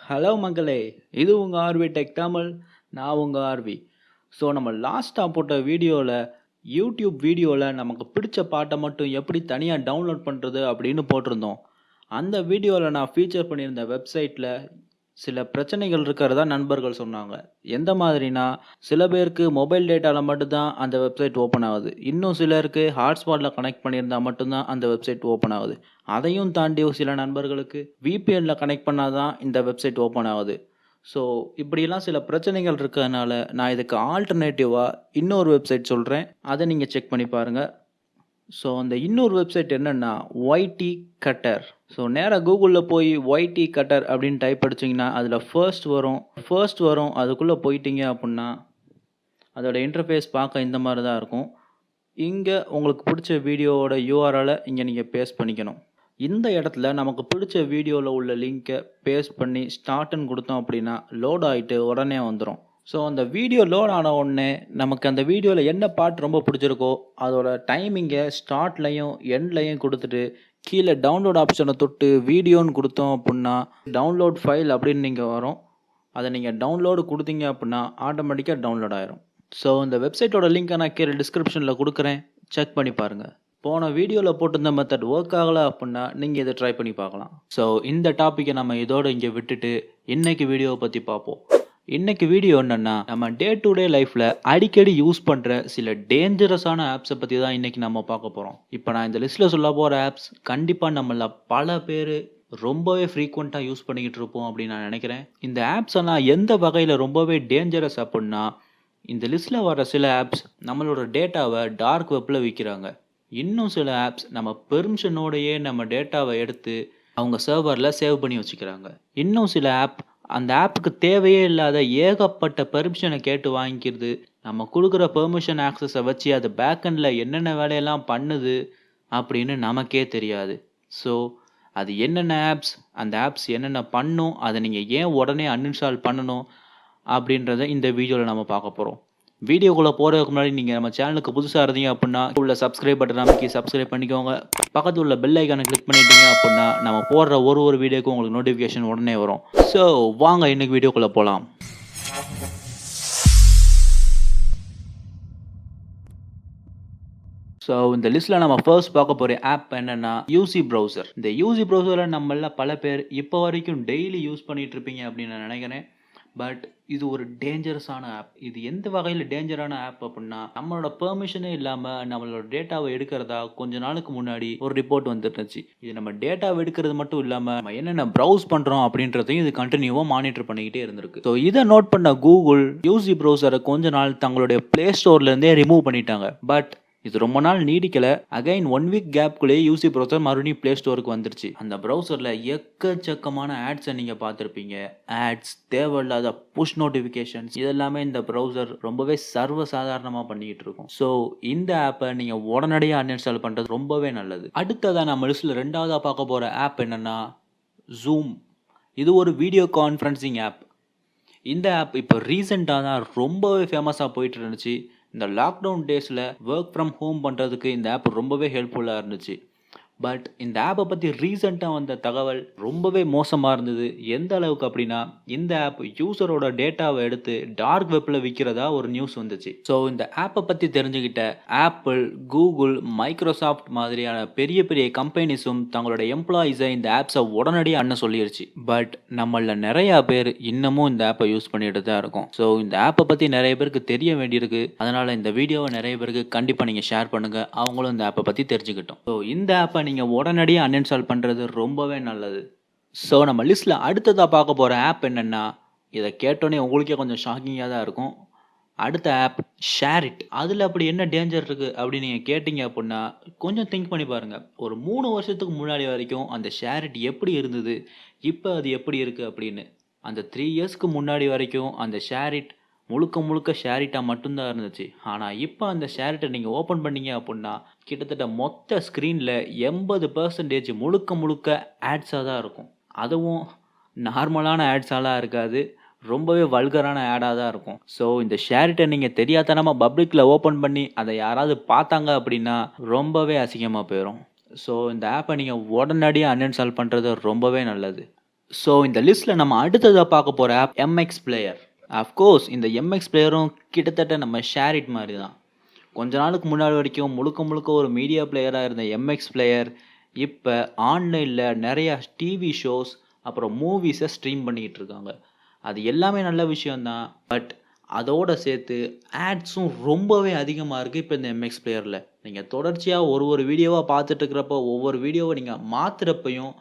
Hello மக்களே, இது உங்கள் ஆர்வி டெக் தமிழ். நான் உங்கள் ஆர்வி. ஸோ நம்ம லாஸ்ட்டாக போட்ட வீடியோவில் யூடியூப் வீடியோவில் நமக்கு பிடிச்ச பாட்டை மட்டும் எப்படி தனியாக டவுன்லோட் பண்ணுறது அப்படின்னு போட்டிருந்தோம். அந்த வீடியோவில் நான் ஃபீச்சர் பண்ணியிருந்த வெப்சைட்டில் சில பிரச்சனைகள் இருக்கிறதா நண்பர்கள் சொன்னாங்க. எந்த மாதிரினா, சில பேருக்கு மொபைல் டேட்டாவில் மட்டும்தான் அந்த வெப்சைட் ஓப்பன் ஆகுது. இன்னும் சிலருக்கு ஹாட்ஸ்பாட்டில் கனெக்ட் பண்ணியிருந்தால் மட்டும்தான் அந்த வெப்சைட் ஓப்பன் ஆகுது. அதையும் தாண்டி சில நண்பர்களுக்கு விபிஎனில் கனெக்ட் பண்ணால் தான் இந்த வெப்சைட் ஓப்பன் ஆகுது. ஸோ இப்படியெல்லாம் சில பிரச்சனைகள் இருக்கிறதுனால நான் இதுக்கு ஆல்டர்னேட்டிவாக இன்னொரு வெப்சைட் சொல்கிறேன். அதை நீங்கள் செக் பண்ணி பாருங்கள். ஸோ அந்த இன்னொரு வெப்சைட் என்னென்னா ஒய்டி கட்டர். ஸோ நேராக கூகுளில் போய் ஒய்டி கட்டர் அப்படின்னு டைப் அடிச்சிங்கன்னா அதில் ஃபர்ஸ்ட் வரும். அதுக்குள்ளே போயிட்டீங்க அப்படின்னா அதோட இன்டர்ஃபேஸ் பார்க்க இந்த மாதிரி தான் இருக்கும். இங்கே உங்களுக்கு பிடிச்ச வீடியோவோட யூஆர்எலை இங்கே நீங்கள் பேஸ்ட் பண்ணிக்கணும். இந்த இடத்துல நமக்கு பிடிச்ச வீடியோவில் உள்ள லிங்க்கை பேஸ்ட் பண்ணி ஸ்டார்ட்னு கொடுத்தோம் அப்படின்னா லோட் ஆகிட்டு உடனே வந்துடும். ஸோ அந்த வீடியோ லோட் ஆன உடனே நமக்கு அந்த வீடியோவில் என்ன பாட்டு ரொம்ப பிடிச்சிருக்கோ அதோட டைமிங்கை ஸ்டார்ட்லையும் எண்ட்லையும் கொடுத்துட்டு கீழே டவுன்லோட் ஆப்ஷனை தொட்டு வீடியோன்னு கொடுத்தோம் அப்படின்னா டவுன்லோட் ஃபைல் அப்படின்னு நீங்கள் வரும். அதை நீங்கள் டவுன்லோடு கொடுத்தீங்க அப்படின்னா ஆட்டோமேட்டிக்காக டவுன்லோட் ஆயிரும். ஸோ இந்த வெப்சைட்டோட லிங்க்கை நான் கீழே டிஸ்கிரிப்ஷனில் கொடுக்குறேன், செக் பண்ணி பாருங்கள். போன வீடியோவில் போட்டிருந்த மெத்தட் ஒர்க் ஆகலை அப்படின்னா நீங்கள் இதை ட்ரை பண்ணி பார்க்கலாம். ஸோ இந்த டாப்பிக்கை நம்ம இதோடு இங்கே விட்டுட்டு இன்றைக்கி வீடியோவை பற்றி பார்ப்போம். இன்றைக்கி வீடியோ என்னென்னா, நம்ம டே டு டே லைஃப்பில் அடிக்கடி யூஸ் பண்ணுற சில டேஞ்சரஸான ஆப்ஸை பற்றி தான் இன்றைக்கி நம்ம பார்க்க போகிறோம். இப்போ நான் இந்த லிஸ்ட்டில் சொல்ல போகிற ஆப்ஸ் கண்டிப்பாக நம்மள பல பேர் ரொம்பவே ஃப்ரீக்வெண்ட்டாக யூஸ் பண்ணிக்கிட்டு இருப்போம் அப்படின்னு நான் நினைக்கிறேன். இந்த ஆப்ஸ் எல்லாம் எந்த வகையில் ரொம்பவே டேஞ்சரஸ் அப்படின்னா, இந்த லிஸ்ட்டில் வர சில ஆப்ஸ் நம்மளோட டேட்டாவை டார்க் வெப்பில் விற்கிறாங்க. இன்னும் சில ஆப்ஸ் நம்ம பெர்மிஷனோடையே நம்ம டேட்டாவை எடுத்து அவங்க சர்வரில் சேவ் பண்ணி வச்சுக்கிறாங்க. இன்னும் சில ஆப் அந்த ஆப்புக்கு தேவையே இல்லாத ஏகப்பட்ட பெர்மிஷனை கேட்டு வாங்கிக்கிறது. நம்ம கொடுக்குற பெர்மிஷன் ஆக்சஸை வச்சு அது பேக்கெண்டில் என்னென்ன வேலையெல்லாம் பண்ணுது அப்படின்னு நமக்கே தெரியாது. ஸோ அது என்னென்ன ஆப்ஸ், அந்த ஆப்ஸ் என்னென்ன பண்ணும், அதை நீங்கள் ஏன் உடனே அன்இன்ஸ்டால் பண்ணணும் அப்படின்றத இந்த வீடியோவில் நம்ம பார்க்க போகிறோம். வீடியோக்குள்ளே போகிறதுக்கு முன்னாடி நீங்கள் நம்ம சேனலுக்கு புதுசாக இருந்தீங்க அப்படின்னா உள்ள சப்ஸ்கிரைப் பட்டன் அமைக்கி சப்ஸ்கிரைப் பண்ணிக்கோங்க. பக்கத்தில் உள்ள பெல் ஐக்கானை கிளிக் பண்ணிட்டீங்க அப்படின்னா நம்ம போடுற ஒரு வீடியோக்கும் உங்களுக்கு நோட்டிஃபிகேஷன் உடனே வரும். ஸோ வாங்க இன்னைக்கு வீடியோக்குள்ளே போகலாம். ஸோ இந்த லிஸ்ட்டில் நம்ம ஃபர்ஸ்ட் பார்க்க போகிற ஆப் என்னென்னா யூசி ப்ரௌசர். இந்த யூசி ப்ரௌசரை நம்மள பல பேர் இப்போ வரைக்கும் டெய்லி யூஸ் பண்ணிகிட்டு இருப்பீங்க அப்படின்னு நான் நினைக்கிறேன். பட் இது ஒரு டேஞ்சரஸான ஆப். இது எந்த வகையில் டேஞ்சரான ஆப் அப்படின்னா, நம்மளோட பெர்மிஷனே இல்லாமல் நம்மளோட டேட்டாவை எடுக்கிறதா கொஞ்ச நாளுக்கு முன்னாடி ஒரு ரிப்போர்ட் வந்துருந்துச்சு. இது நம்ம டேட்டாவை எடுக்கிறது மட்டும் இல்லாமல் நம்ம என்னென்ன ப்ரௌஸ் பண்ணுறோம் அப்படின்றதையும் இது கண்டினியூவாக மானிட்டர் பண்ணிக்கிட்டே இருந்திருக்கு. ஸோ இதை நோட் பண்ண கூகுள் யூசி ப்ரௌசரை கொஞ்ச நாள் தங்களுடைய பிளே ஸ்டோர்லேருந்தே ரிமூவ் பண்ணிட்டாங்க. பட் இது ரொம்ப நாள் நீடிக்கல. அகைன் 1 வீக் கேப்குள்ளேயே யூசி ப்ரௌசர் மறுபடியும் பிளே ஸ்டோருக்கு வந்துருச்சு. அந்த ப்ரௌசரில் எக்கச்சக்கமான ஆட்ஸை நீங்கள் பார்த்துருப்பீங்க. ஆட்ஸ், தேவையில்லாத புஷ் நோட்டிஃபிகேஷன்ஸ், இதெல்லாமே இந்த ப்ரௌசர் ரொம்பவே சர்வசாதாரணமாக பண்ணிக்கிட்டு இருக்கும். ஸோ இந்த ஆப்பை நீங்கள் உடனடியாக அன்இன்ஸ்டால் பண்ணுறது ரொம்பவே நல்லது. அடுத்ததான் நம்ம லிஸ்ட்டில் ரெண்டாவதாக பார்க்க போகிற ஆப் என்னென்னா ஜூம். இது ஒரு வீடியோ கான்ஃபரன்சிங் ஆப். இந்த ஆப் இப்போ ரீசெண்டாக தான் ரொம்பவே ஃபேமஸாக போயிட்டு இருந்துச்சு. இந்த லாக்டவுன் டேஸில் ஒர்க் ஃப்ரம் ஹோம் பண்ணுறதுக்கு இந்த ஆப் ரொம்பவே ஹெல்ப்ஃபுல்லாக இருந்துச்சு. பட் இந்த ஆப்பை பற்றி ரீசெண்டாக வந்த தகவல் ரொம்பவே மோசமாக இருந்தது. எந்த அளவுக்கு அப்படின்னா, இந்த ஆப் யூசரோட டேட்டாவை எடுத்து டார்க் வெப்பில் விற்கிறதா ஒரு நியூஸ் வந்துச்சு. ஸோ இந்த ஆப்பை பற்றி தெரிஞ்சுக்கிட்ட ஆப்பிள், கூகுள், மைக்ரோசாஃப்ட் மாதிரியான பெரிய பெரிய கம்பெனிஸும் தங்களோட எம்ப்ளாயீஸை இந்த ஆப்ஸை உடனடியாக அண்ண சொல்லிடுச்சு. பட் நம்மள நிறையா பேர் இன்னமும் இந்த ஆப்பை யூஸ் பண்ணிட்டு தான் இருக்கோம். ஸோ இந்த ஆப்பை பற்றி நிறைய பேருக்கு தெரிய வேண்டியிருக்கு. அதனால் இந்த வீடியோவை நிறைய பேருக்கு கண்டிப்பாக நீங்கள் ஷேர் பண்ணுங்கள், அவங்களும் இந்த ஆப்பை பற்றி தெரிஞ்சுக்கிட்டோம். ஸோ இந்த ஆப்பை நீங்கள் உடனடியாக அன்இன்ஸ்டால் பண்ணுறது ரொம்பவே நல்லது. ஸோ நம்ம லிஸ்ட்டில் அடுத்ததாக பார்க்க போகிற ஆப் என்னென்னா, இதை கேட்டோன்னே உங்களுக்கே கொஞ்சம் ஷாக்கிங்காக தான் இருக்கும். அடுத்த ஆப் ஷேரிட். அதில் அப்படி என்ன டேஞ்சர் இருக்குது அப்படின்னு நீங்கள் கேட்டிங்க அப்படின்னா கொஞ்சம் திங்க் பண்ணி பாருங்கள். ஒரு 3 வருஷத்துக்கு முன்னாடி வரைக்கும் அந்த ஷேரிட் எப்படி இருந்தது, இப்போ அது எப்படி இருக்குது அப்படின்னு. அந்த 3 இயர்ஸ்க்கு முன்னாடி வரைக்கும் அந்த ஷேரிட் முழுக்க ஷேரிட்டாக மட்டும்தான் இருந்துச்சு. ஆனால் இப்போ அந்த ஷேரிட்டை நீங்கள் ஓப்பன் பண்ணீங்க அப்படின்னா கிட்டத்தட்ட மொத்த ஸ்க்ரீனில் 80% முழுக்க ஆட்ஸாக தான் இருக்கும். அதுவும் நார்மலான ஆட்ஸாலாம் இருக்காது, ரொம்பவே வல்கரான ஆடாக தான் இருக்கும். ஸோ இந்த ஷேரிட்டை நீங்கள் தெரியாதனமாக பப்ளிக்கில் ஓப்பன் பண்ணி அதை யாராவது பார்த்தாங்க அப்படின்னா ரொம்பவே அசிங்கமாக போயிடும். ஸோ இந்த ஆப்பை நீங்கள் உடனடியாக அன்இன்ஸ்டால் பண்ணுறது ரொம்பவே நல்லது. ஸோ இந்த லிஸ்ட்டில் நம்ம அடுத்ததாக பார்க்க போகிற ஆப் எம்எக்ஸ் பிளேயர். அஃப்கோர்ஸ் இந்த எம்எக்ஸ் பிளேயரும் கிட்டத்தட்ட நம்ம ஷேர் இட் மாதிரி தான். கொஞ்ச நாளுக்கு முன்னாடி வரைக்கும் முழுக்க முழுக்க ஒரு மீடியா பிளேயராக இருந்த எம்எக்ஸ் பிளேயர் இப்போ ஆன்லைனில் நிறையா டிவி ஷோஸ் அப்புறம் மூவிஸை ஸ்ட்ரீம் பண்ணிக்கிட்டு இருக்காங்க. அது எல்லாமே நல்ல விஷயந்தான். பட் அதோடு சேர்த்து ஆட்ஸும் ரொம்பவே அதிகமாக இருக்குது இப்போ இந்த எம்எக்ஸ் பிளேயரில். நீங்கள் தொடர்ச்சியாக ஒரு வீடியோவாக பார்த்துட்டு இருக்கிறப்போ ஒவ்வொரு வீடியோவை நீங்கள் மாற்றுறப்பையும்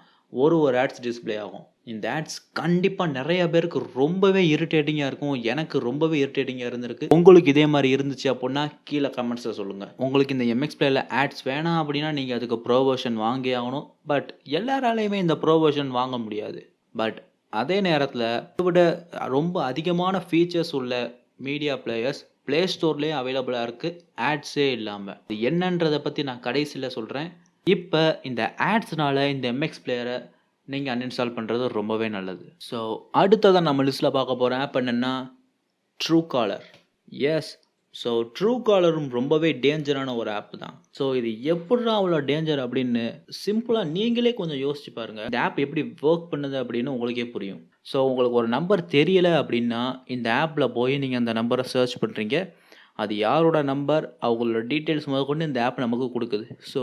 ஒரு ஆட்ஸ் டிஸ்பிளே ஆகும். இந்த ஆட்ஸ் கண்டிப்பாக நிறைய பேருக்கு ரொம்பவே இரிட்டேட்டிங்காக இருக்கும். எனக்கு ரொம்பவே இரிட்டேட்டிங்காக இருந்திருக்கு. உங்களுக்கு இதே மாதிரி இருந்துச்சு அப்படின்னா கீழே கமெண்ட்ஸில் சொல்லுங்கள். உங்களுக்கு இந்த எம்எக்ஸ் பிளேயில் ஆட்ஸ் வேணாம் அப்படின்னா நீங்கள் அதுக்கு ப்ரோ வெர்ஷன் வாங்கி ஆகணும். பட் எல்லாராலையுமே இந்த ப்ரோ வெர்ஷன் வாங்க முடியாது. பட் அதே நேரத்தில் இதை விட ரொம்ப அதிகமான ஃபீச்சர்ஸ் உள்ள மீடியா பிளேயர்ஸ் ப்ளே ஸ்டோர்லேயே அவைலபிளாக இருக்குது ஆட்ஸே இல்லாமல். இது என்னன்றதை பற்றி நான் கடைசியில் சொல்கிறேன். இப்போ இந்த ஆட்ஸ்னால இந்த எம்எக்ஸ் பிளேயரை நீங்கள் அன்இன்ஸ்டால் பண்ணுறது ரொம்பவே நல்லது. ஸோ அடுத்ததான் நம்ம லிஸ்ட்டில் பார்க்க போகிற ஆப் என்னென்னா Truecaller. Yes, so true காலரும் ரொம்பவே டேஞ்சரான ஒரு ஆப் தான். ஸோ இது எப்படா அவ்வளோ டேஞ்சர் அப்படின்னு சிம்பிளாக நீங்களே கொஞ்சம் யோசிச்சு பாருங்கள். இந்த ஆப் எப்படி ஒர்க் பண்ணுது அப்படின்னு உங்களுக்கே புரியும். ஸோ உங்களுக்கு ஒரு நம்பர் தெரியலை அப்படின்னா இந்த ஆப்பில் போய் நீங்கள் அந்த நம்பரை சர்ச் பண்ணுறீங்க. அது யாரோட நம்பர், அவங்களோட டீட்டெயில்ஸ் முதற்கொண்டு இந்த ஆப் நமக்கு கொடுக்குது. ஸோ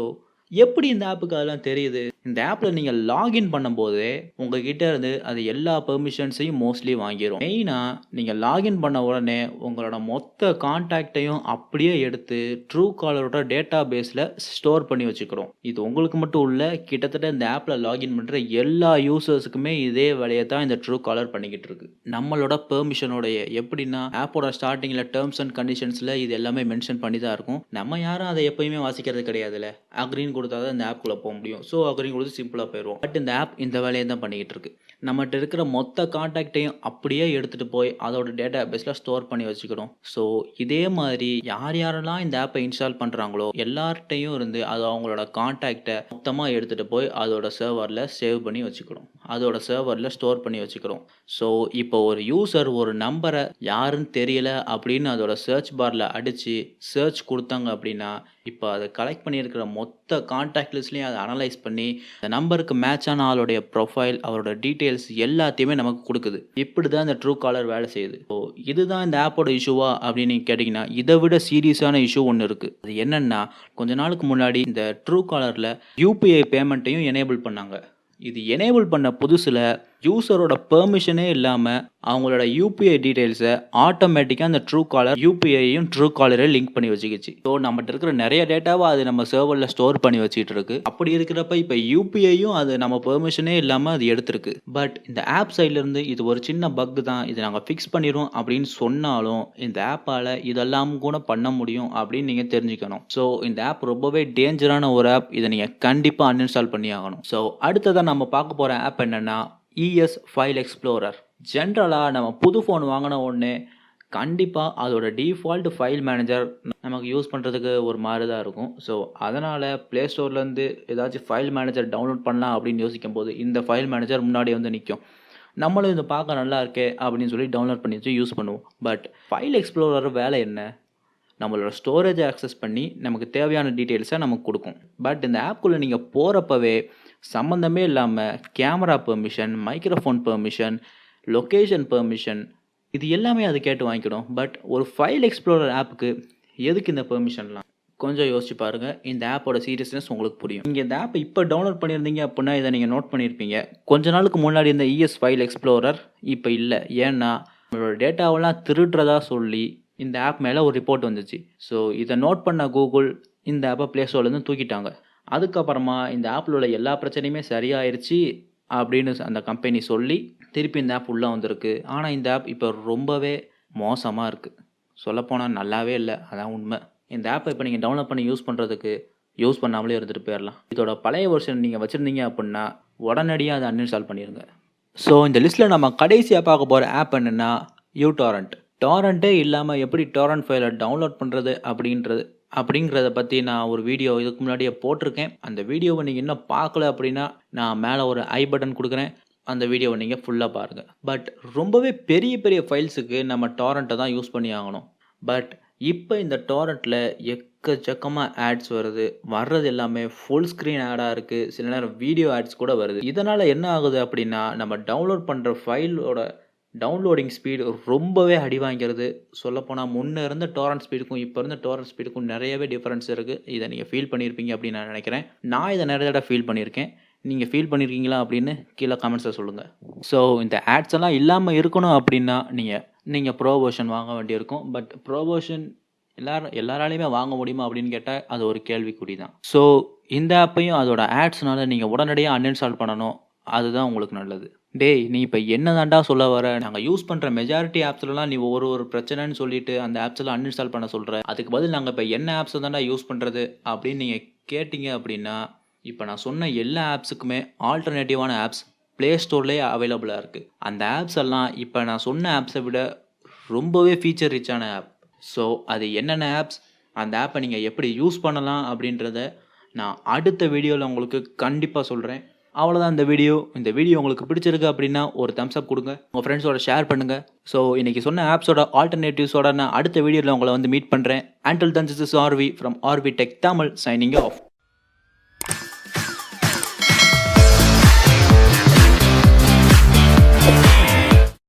எப்படி இந்த ஆப்புக்கு அதெல்லாம் தெரியுது? இந்த ஆப்பில் நீங்கள் லாகின் பண்ணும்போதே உங்ககிட்ட இருந்து அது எல்லா பெர்மிஷன்ஸையும் மோஸ்ட்லி வாங்கிடும். மெயினாக நீங்கள் லாகின் பண்ண உடனே உங்களோட மொத்த கான்டாக்டையும் அப்படியே எடுத்து ட்ரூ காலரோட டேட்டா பேஸில் ஸ்டோர் பண்ணி வச்சுக்கிறோம். இது உங்களுக்கு மட்டும் இல்லை, கிட்டத்தட்ட இந்த ஆப்பில் லாகின் பண்ணுற எல்லா யூசர்ஸுக்குமே இதே வேலையை தான் இந்த ட்ரூ காலர் பண்ணிக்கிட்டு இருக்கு. நம்மளோட பெர்மிஷனோடைய எப்படின்னா ஆப்போட ஸ்டார்டிங்கில் டேர்ம்ஸ் அண்ட் கண்டிஷன்ஸில் இது எல்லாமே மென்ஷன் பண்ணி தான் இருக்கும். நம்ம யாரும் அதை எப்பயுமே வாசிக்கிறது கிடையாதுல்ல. அக்ரின்னு கொடுத்தா தான் இந்த ஆப்குள்ளே போக முடியும். ஸோ அக்ரின்னு கொடுத்து சிம்பிளாக போயிடுவோம். பட் இந்த ஆப் இந்த வேலையை தான் பண்ணிக்கிட்டு இருக்கு. நம்மகிட்ட இருக்கிற மொத்த கான்டாக்டையும் அப்படியே எடுத்துகிட்டு போய் அதோட டேட்டா பேஸில் ஸ்டோர் பண்ணி வச்சுக்கிறோம். ஸோ இதே மாதிரி யாரெல்லாம் இந்த ஆப்பை இன்ஸ்டால் பண்ணுறாங்களோ எல்லார்ட்டையும் இருந்து அது அவங்களோட கான்டாக்டை மொத்தமாக எடுத்துகிட்டு போய் அதோட சர்வரில் சேவ் பண்ணி வச்சுக்கிறோம், அதோட சர்வரில் ஸ்டோர் பண்ணி வச்சுக்கிறோம். ஸோ இப்போ ஒரு யூசர் ஒரு நம்பரை யாருன்னு தெரியல அப்படின்னு அதோட சர்ச் பாரில் அடித்து சர்ச் கொடுத்தாங்க அப்படின்னா இப்போ அதை கலெக்ட் பண்ணியிருக்கிற மொத்த கான்டாக்ட் லிஸ்ட்லேயும் அதை அனலைஸ் பண்ணி அந்த நம்பருக்கு மேட்சான ஆளுடைய ப்ரொஃபைல், அவரோட டீட்டெயில்ஸ் எல்லாத்தையுமே நமக்கு கொடுக்குது. இப்படி தான் இந்த ட்ரூ காலர் வேலை செய்யுது. ஸோ இதுதான் இந்த ஆப்போட இஷ்யூவா அப்படின்னு கேட்டிங்கன்னா இதை விட சீரியஸான இஷ்யூ ஒன்று இருக்குது. அது என்னென்னா கொஞ்ச நாளுக்கு முன்னாடி இந்த ட்ரூ காலரில் யூபிஐ பேமெண்ட்டையும் எனேபிள் பண்ணாங்க. இது எனேபிள் பண்ண புதுசில் யூசரோட பெர்மிஷனே இல்லாமல் அவங்களோட யூபிஐ டீட்டெயில்ஸை ஆட்டோமேட்டிக்காக அந்த ட்ரூ காலர் யூபிஐயும் ட்ரூ காலரே லிங்க் பண்ணி வச்சுக்கிச்சு. ஸோ நம்மகிட்ட இருக்கிற நிறைய டேட்டாவை அது நம்ம சர்வரில் ஸ்டோர் பண்ணி வச்சுட்டு இருக்கு. அப்படி இருக்கிறப்ப இப்போ யூபிஐயும் அது நம்ம பெர்மிஷனே இல்லாமல் அது எடுத்திருக்கு. பட் இந்த ஆப் சைட்லேருந்து இது ஒரு சின்ன பக் தான், இது நாங்கள் ஃபிக்ஸ் பண்ணிடுவோம் அப்படின்னு சொன்னாலும் இந்த ஆப்பால் இதெல்லாம் கூட பண்ண முடியும் அப்படின்னு நீங்கள் தெரிஞ்சுக்கணும். ஸோ இந்த ஆப் ரொம்பவே டேஞ்சரான ஒரு ஆப். இதை நீங்கள் கண்டிப்பாக அன்இன்ஸ்டால் பண்ணி ஆகணும். ஸோ அடுத்ததான் நம்ம பார்க்க போகிற ஆப் என்னென்னா இஎஸ் ஃபைல் எக்ஸ்ப்ளோரர். ஜென்ரலாக நம்ம புது ஃபோன் வாங்கின உடனே கண்டிப்பாக அதோட டிஃபால்ட் ஃபைல் மேனேஜர் நமக்கு யூஸ் பண்ணுறதுக்கு ஒரு மாதிரி தான் இருக்கும். ஸோ அதனால் ப்ளே ஸ்டோர்லேருந்து ஏதாச்சும் ஃபைல் மேனேஜர் டவுன்லோட் பண்ணலாம் அப்படின்னு யோசிக்கும் போது இந்த ஃபைல் மேனேஜர் முன்னாடி வந்து நிற்கும். நம்மளும் இதை பார்க்க நல்லா இருக்கே அப்படின்னு சொல்லி டவுன்லோட் பண்ணி வச்சு யூஸ் பண்ணுவோம். பட் ஃபைல் எக்ஸ்ப்ளோரர் வேலை என்ன? நம்மளோட ஸ்டோரேஜை ஆக்சஸ் பண்ணி நமக்கு தேவையான டீட்டெயில்ஸை நமக்கு கொடுக்கும். பட் இந்த ஆப்குள்ளே நீங்கள் போகிறப்பவே சம்மந்தமே இல்லாமல் camera permission, microphone permission, location permission இது எல்லாமே அது கேட்டு வாங்கிக்கிடும். பட் ஒரு ஃபைல் எக்ஸ்ப்ளோரர் ஆப்புக்கு எதுக்கு இந்த பெர்மிஷன்லாம்? கொஞ்சம் யோசிச்சு பாருங்கள். இந்த ஆப்போட சீரியஸ்னஸ் உங்களுக்கு புரியும். நீங்கள் இந்த ஆப்பை இப்போ டவுன்லோட் பண்ணியிருந்தீங்க அப்படின்னா இதை நீங்கள் நோட் பண்ணியிருப்பீங்க. கொஞ்ச நாளுக்கு முன்னாடி இந்த இஎஸ் ஃபைல் எக்ஸ்ப்ளோரர் இப்போ இல்லை. ஏன்னா நம்மளோட டேட்டாவெல்லாம் திருடுறதா சொல்லி இந்த ஆப் மேலே ஒரு ரிப்போர்ட் வந்துச்சு. ஸோ இதை நோட் பண்ண கூகுள் இந்த ஆப்பை ப்ளே ஸ்டோர்லேருந்து தூக்கிட்டாங்க. அதுக்கப்புறமா இந்த ஆப்பில் உள்ள எல்லா பிரச்சனையுமே சரியாயிருச்சு அப்படின்னு அந்த கம்பெனி சொல்லி திருப்பி இந்த ஆப் உள்ளே வந்திருக்கு. ஆனால் இந்த ஆப் இப்போ ரொம்பவே மோசமாக இருக்குது. சொல்லப்போனால் நல்லாவே இல்லை, அதான் உண்மை. இந்த ஆப்பை இப்போ நீங்கள் டவுன்லோட் பண்ணி யூஸ் பண்ணுறதுக்கு யூஸ் பண்ணாமலே இருந்துட்டு போயிடலாம். இதோட பழைய வெர்ஷன் நீங்கள் வச்சுருந்தீங்க அப்படின்னா உடனடியாக அதை அன்இன்ஸ்டால் பண்ணிடுங்க. ஸோ இந்த லிஸ்ட்டில் நம்ம கடைசியாக பார்க்க போகிற ஆப் என்னென்னா யூடாரண்ட். டாரண்ட்டே இல்லாமல் எப்படி டாரண்ட் ஃபைலை டவுன்லோட் பண்ணுறது அப்படிங்கிறத பற்றி நான் ஒரு வீடியோ இதுக்கு முன்னாடியே போட்டிருக்கேன். அந்த வீடியோவை நீங்கள் இன்னும் பார்க்கல அப்படின்னா நான் மேலே ஒரு ஐ பட்டன் கொடுக்குறேன், அந்த வீடியோவை நீங்கள் ஃபுல்லாக பாருங்கள். பட் ரொம்பவே பெரிய பெரிய ஃபைல்ஸுக்கு நம்ம டாரண்ட்டை தான் யூஸ் பண்ணி ஆகணும். பட் இப்போ இந்த டாரண்ட்டில் எக்கச்சக்கமா ஆட்ஸ் வருது. வர்றது எல்லாமே ஃபுல் ஸ்க்ரீன் ஆடா இருக்கு. சில நேரம் வீடியோ ஆட்ஸ் கூட வருது. இதனால என்ன ஆகுது அப்டின்னா, நம்ம டவுன்லோட் பண்ற ஃபைலோட டவுன்லோடிங் ஸ்பீடு ரொம்பவே அடி வாங்கிறது. சொல்லப்போனா முன்ன இருந்த டொரண்ட் ஸ்பீடுக்கும், இப்ப இருந்த டொரண்ட் ஸ்பீடுக்கும் நெறையவே டிஃபரன்ஸ் இருக்கு. இத நீங்க ஃபீல் பண்ணியிருப்பீங்க அப்டின்னு நான் நெனைக்கிறேன். நான் இத நெறைய தடவ ஃபீல் பண்ணியிருக்கேன். நீங்க ஃபீல் பண்ணியிருக்கீங்களா அப்படின்னு கீழ கமெண்ட்ஸ்ல சொல்லுங்க. ஸோ இந்த ஆட்ஸ் எல்லாம் இல்லாம இருக்கணும் அப்படின்னா, நீங்க நீங்க ப்ரோ வெர்ஷன் வாங்க வேண்டியிருக்கும். பட் ப்ரோ வெர்ஷன் எல்லாராலயுமே வாங்க முடியுமா அப்படின்னு கேட்டா, அது ஒரு கேள்விக்குறி தான். ஸோ இந்த ஆப்பையும் அதோட ஆட்ஸ்னால நீங்க உடனடியா அன்இன்ஸ்டால் பண்ணணும். அதுதான் உங்களுக்கு நல்லது. டேய்! நீ இப்ப என்ன தான்டா சொல்ல வர? நாங்க யூஸ் பண்ற மெஜாரிட்டி ஆப்ஸ்லலாம் நீ ஒரு பிரச்சனைன்னு சொல்லிட்டு அந்த ஆப்ஸ் எல்லாம் அன்இன்ஸ்டால் பண்ண சொல்ற. அதுக்கு பதில் நாங்க இப்ப என்ன ஆப்ஸ தான்டா யூஸ் பண்றது? அப்படின்னு நீங்க கேட்டீங்க அப்படின்னா, இப்ப நான் சொன்ன எல்லா ஆப்ஸுக்குமே ஆல்டர்னேட்டிவான ஆப்ஸ் Play Storeலயே அவைலபிளா இருக்கு. அந்த ஆப்ஸ் எல்லாம் இப்ப நான் சொன்ன ஆப்ஸ விட ரொம்பவே ஃபீச்சர் ரிச்சான ஆப். ஸோ அது என்னென்ன ஆப்ஸ்? அந்த ஆப்ப நீங்க எப்படி யூஸ் பண்ணலாம்? அப்படின்றத நான் அடுத்த வீடியோல உங்களுக்கு கண்டிப்பா சொல்றேன். அவ்வளோதான் இந்த வீடியோ. இந்த வீடியோ உங்களுக்கு பிடிச்சிருக்கு அப்படின்னா ஒரு தம்ஸ் அப் குடுங்க. உங்க ஃப்ரெண்ட்ஸோட ஷேர் பண்ணுங்க. ஸோ இன்னைக்கு சொன்ன ஆப்ஸோட ஆல்டர்னேட்டிவ்ஸோட நான் அடுத்த வீடியோல உங்கள வந்து மீட் பண்றேன். Until then this is RV from RV tech Tamil signing off.